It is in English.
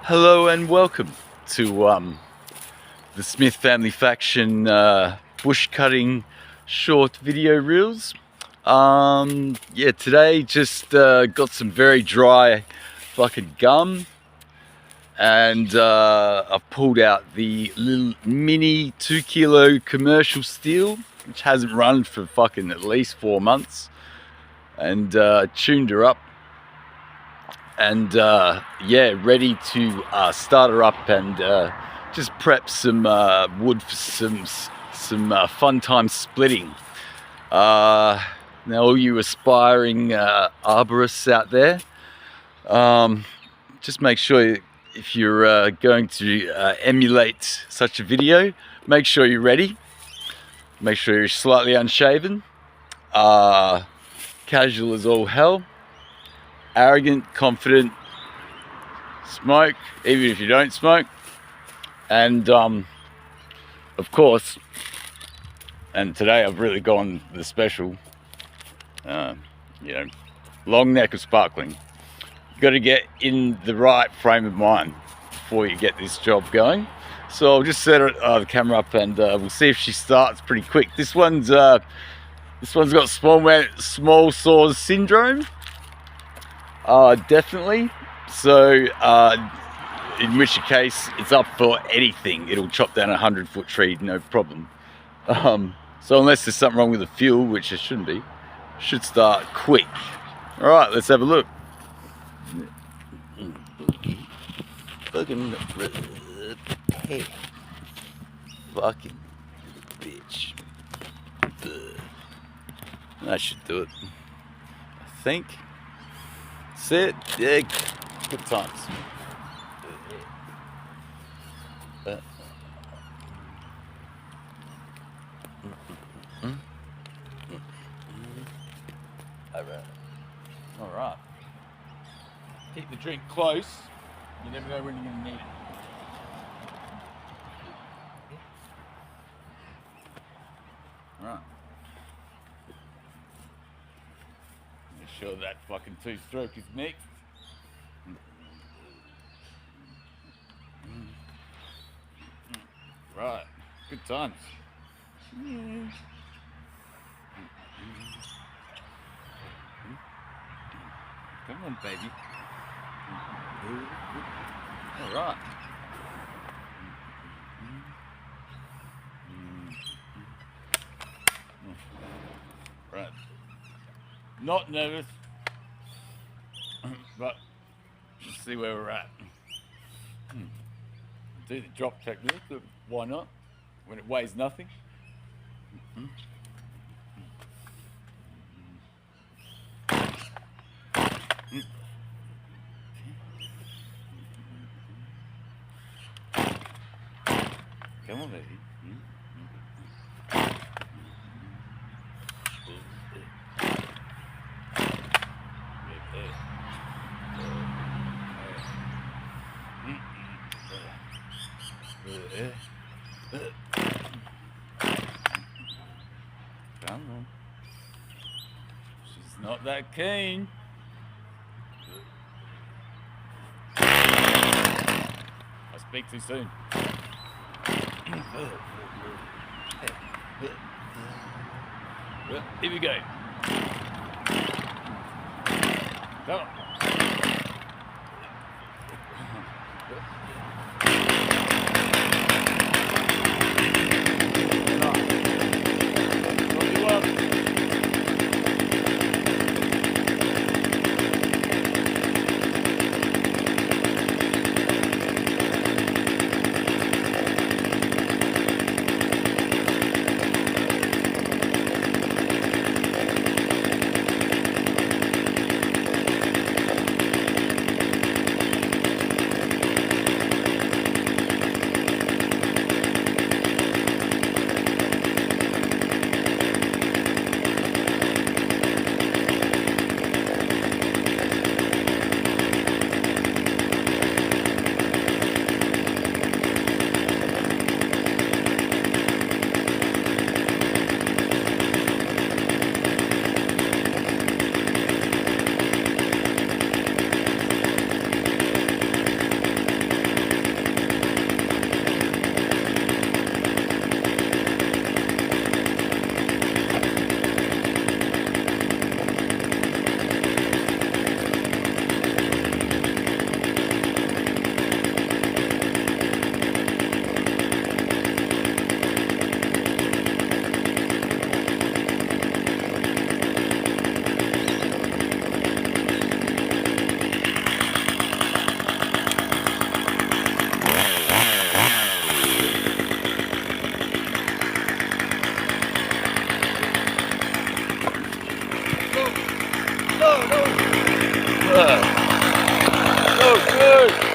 Hello and welcome to the Smith Family Faction bush cutting short video reels. Yeah, today just got some very dry fucking gum, and I've pulled out the little mini 2 kilo commercial steel, which hasn't run for fucking at least 4 months, and tuned her up. And yeah, ready to start her up and just prep some wood for some fun time splitting. Now, all you aspiring arborists out there, just make sure if you're going to emulate such a video, make sure you're ready. Make sure you're slightly unshaven, casual as all hell. Arrogant, confident, smoke, even if you don't smoke, and of course, and today I've really gone the special, long neck of sparkling. You've got to get in the right frame of mind before you get this job going. So I'll just set the camera up and we'll see if she starts pretty quick. This one's got small sores syndrome. Definitely. So, in which case, it's up for anything. It'll chop down a 100-foot tree, no problem. So unless there's something wrong with the fuel, which there shouldn't be, should start quick. All right, let's have a look. Fucking bitch. That should do it, I think. Sit, dig, good times. All right. Keep the drink close. You never know when you're going to need it. All right. Make sure that fucking 2-stroke is mixed. Right, good times. Come on, baby. All right. Right. Not nervous, but let's see where we're at. Do the drop technique, why not? When it weighs nothing. Come on, baby. Come on. She's not that keen. I speak too soon. Here we go. Come on. Yeah.